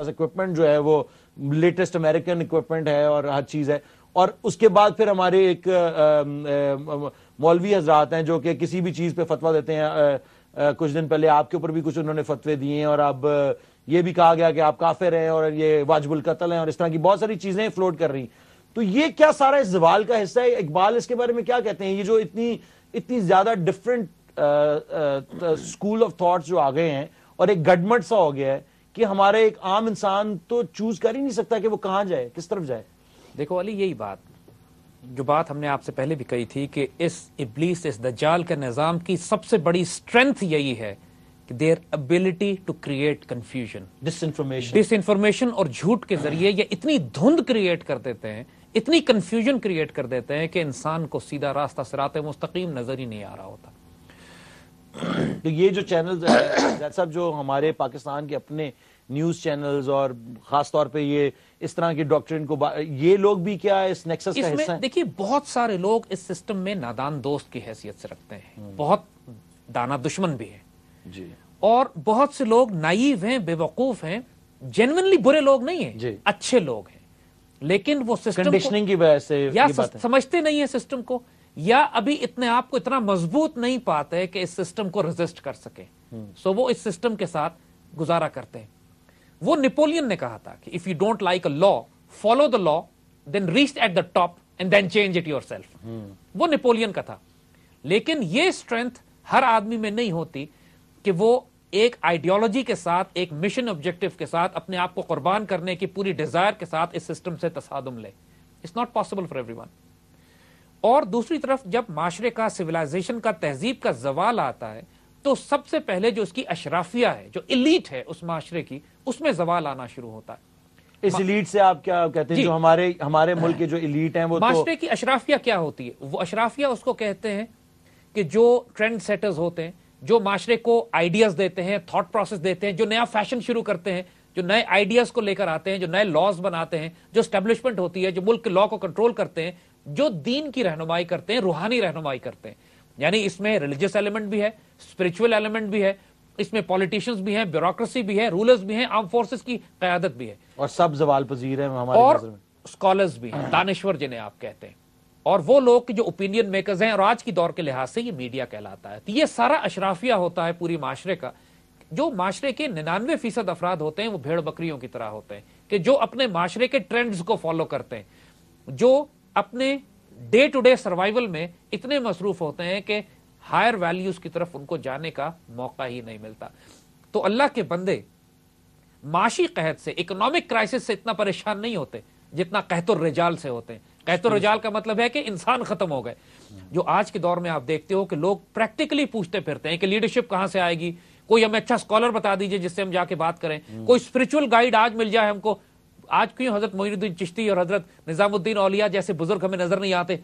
Equipment جو ہے وہ لیٹسٹ امریکن اکوپمنٹ ہے اور ہر چیز ہے. اور اس کے بعد پھر ہمارے ایک مولوی حضرات ہیں جو کہ کسی بھی چیز پہ فتویٰ دیتے ہیں. کچھ دن پہلے آپ کے اوپر بھی کچھ انہوں نے فتوے دیے ہیں اور اب یہ بھی کہا گیا کہ آپ کافر ہیں اور یہ واجب القتل ہیں اور اس طرح کی بہت ساری چیزیں فلوٹ کر رہی. تو یہ کیا سارا اس زوال کا حصہ ہے؟ اقبال اس کے بارے میں کیا کہتے ہیں؟ یہ جو اتنی زیادہ ڈفرنٹ اسکول آف تھاٹس جو آ گئے ہیں اور ایک گڈمٹ سا ہو گیا ہے کہ ہمارے ایک عام انسان تو چوز کر ہی نہیں سکتا کہ وہ کہاں جائے, کس طرف جائے. دیکھو علی, یہی بات جو بات ہم نے آپ سے پہلے بھی کہی تھی کہ اس ابلیس, اس دجال کے نظام کی سب سے بڑی اسٹرینتھ یہی ہے کہ their ability to create confusion, disinformation اور جھوٹ کے ذریعے یہ اتنی دھند کریٹ کر دیتے ہیں, اتنی کنفیوژن کریٹ کر دیتے ہیں کہ انسان کو سیدھا راستہ صراط مستقیم نظر ہی نہیں آ رہا ہوتا. تو یہ جو چینلز صاحب جو ہمارے پاکستان کے اپنے نیوز چینلز اور خاص طور پہ یہ اس طرح کی ڈاکٹرین کو یہ لوگ بھی کیا اس نیکسس کا حصہ ہیں؟ دیکھیے بہت سارے لوگ اس سسٹم میں نادان دوست کی حیثیت سے رکھتے ہیں, بہت دانا دشمن بھی ہیں جی, اور بہت سے لوگ نائیو ہیں, بے وقوف ہیں, جینوینلی برے لوگ نہیں ہیں جی, اچھے لوگ ہیں, لیکن وہ سسٹم کنڈیشننگ کی وجہ سے یا سمجھتے نہیں ہیں سسٹم کو, یا ابھی اتنے آپ کو اتنا مضبوط نہیں پاتے کہ اس سسٹم کو ریزسٹ کر سکیں. سو وہ اس سسٹم کے ساتھ گزارا کرتے ہیں. وہ نیپولین نے کہا تھا کہ if you don't like a law, follow the law, then reach at the top and then change it yourself. وہ نیپولین کا تھا. لیکن یہ اسٹرینتھ ہر آدمی میں نہیں ہوتی کہ وہ ایک آئیڈیالوجی کے ساتھ, ایک مشن آبجیکٹو کے ساتھ, اپنے آپ کو قربان کرنے کی پوری ڈیزائر کے ساتھ اس سسٹم سے تصادم لے. It's not possible for everyone. اور دوسری طرف جب معاشرے کا, سویلائزیشن کا, تہذیب کا زوال آتا ہے تو سب سے پہلے جو اس کی اشرافیہ ہے, جو ایلیٹ ہے اس معاشرے کی, اس میں زوال آنا شروع ہوتا ہے. اس ایلیٹ سے آپ کیا کہتے ہیں؟ جو ہمارے ملک کے جو ایلیٹ ہیں وہ معاشرے کی اشرافیہ کیا ہوتی ہے؟ وہ اشرافیہ اس کو کہتے ہیں کہ جو ٹرینڈ سیٹرز ہوتے ہیں, جو معاشرے کو آئیڈیاز دیتے ہیں, تھاٹ پروسیس دیتے ہیں, جو نیا فیشن شروع کرتے ہیں, جو نئے آئیڈیاز کو لے کر آتے ہیں, جو نئے لاز بناتے ہیں, جو اسٹیبلشمنٹ ہوتی ہے, جو ملک کے لا کو کنٹرول کرتے ہیں, جو دین کی رہنمائی کرتے ہیں, روحانی رہنمائی کرتے ہیں. یعنی اس میں ریلیجیس ایلیمنٹ بھی ہے, اسپرچول ایلیمنٹ بھی ہے, اس میں پولیٹیشینز بھی ہیں, بیوروکریسی بھی ہے, رولرز بھی ہیں, آرم فورسز کی قیادت بھی ہے, اور سب زوال پذیر ہیں ہمارے اور نظر میں, اسکالرز بھی ہیں, دانشور جنہیں آپ کہتے ہیں, اور وہ لوگ جو اوپینین میکرز ہیں, اور آج کی دور کے لحاظ سے یہ میڈیا کہلاتا ہے. تو یہ سارا اشرافیہ ہوتا ہے پوری معاشرے کا. جو معاشرے کے 99% افراد ہوتے ہیں وہ بھیڑ بکریوں کی طرح ہوتے ہیں کہ جو اپنے معاشرے کے ٹرینڈز کو فالو کرتے ہیں, جو اپنے ڈے ٹو ڈے سروائیول میں اتنے مصروف ہوتے ہیں کہ ہائر ویلیوز کی طرف ان کو جانے کا موقع ہی نہیں ملتا. تو اللہ کے بندے معاشی قحط سے, اکنامک کرائسس سے اتنا پریشان نہیں ہوتے جتنا قحط الرجال سے ہوتے ہیں. قحط الرجال کا مطلب ہے کہ انسان ختم ہو گئے. جو آج کے دور میں آپ دیکھتے ہو کہ لوگ پریکٹیکلی پوچھتے پھرتے ہیں کہ لیڈرشپ کہاں سے آئے گی, کوئی ہمیں اچھا اسکالر بتا دیجئے جس سے ہم جا کے بات کریں, کوئی اسپرچول گائیڈ آج مل جائے ہم کو. آج کیوں حضرت معین الدین چشتی اور حضرت نظام الدین اولیاء جیسے بزرگ ہمیں نظر نہیں آتے؟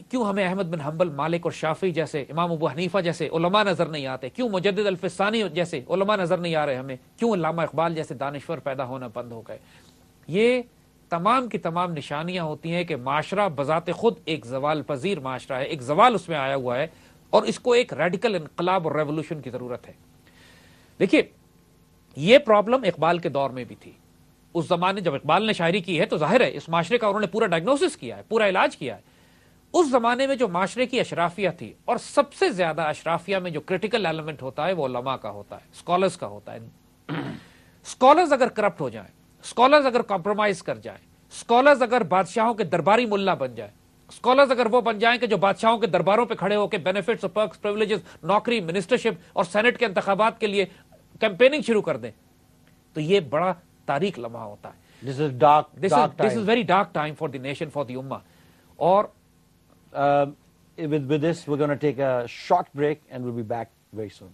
کیوں ہمیں احمد بن حنبل, مالک اور شافعی جیسے, امام ابو حنیفہ جیسے علماء نظر نہیں آتے؟ کیوں مجدد الفسانی جیسے علماء نظر نہیں آ رہے ہمیں؟ کیوں علامہ اقبال جیسے دانشور پیدا ہونا بند ہو گئے؟ یہ تمام کی تمام نشانیاں ہوتی ہیں کہ معاشرہ بذات خود ایک زوال پذیر معاشرہ ہے, ایک زوال اس میں آیا ہوا ہے, اور اس کو ایک ریڈیکل انقلاب اور ریولوشن کی ضرورت ہے. دیکھیے یہ پرابلم اقبال کے دور میں بھی تھی. اس زمانے جب اقبال نے شاعری کی ہے تو ظاہر ہے اس معاشرے کا انہوں نے پورا ڈائگنوسس کیا ہے, پورا علاج کیا ہے. اس زمانے میں جو معاشرے کی اشرافیہ تھی, اور سب سے زیادہ اشرافیہ میں جو کرٹیکل ایلیمنٹ ہوتا ہے وہ علماء کا ہوتا ہے, اسکالرز کا ہوتا ہے. اسکالرز اگر کرپٹ ہو جائیں, اسکالرز اگر کمپرومائز کر جائیں, اسکالرز اگر بادشاہوں کے درباری ملا بن جائیں, اسکالرز اگر وہ بن جائیں کہ جو بادشاہوں کے درباروں پہ کھڑے ہو کے بینیفٹس اور پرکس, پریویلیجز, نوکری, منسٹرشپ اور سینٹ کے انتخابات کے لیے کیمپیننگ شروع کر دیں, تو یہ بڑا تاریک لمحہ ہوتا ہے. This is dark time. This is very dark time for the nation, for the ummah. اور with this we're going to take a short break and we'll be back very soon.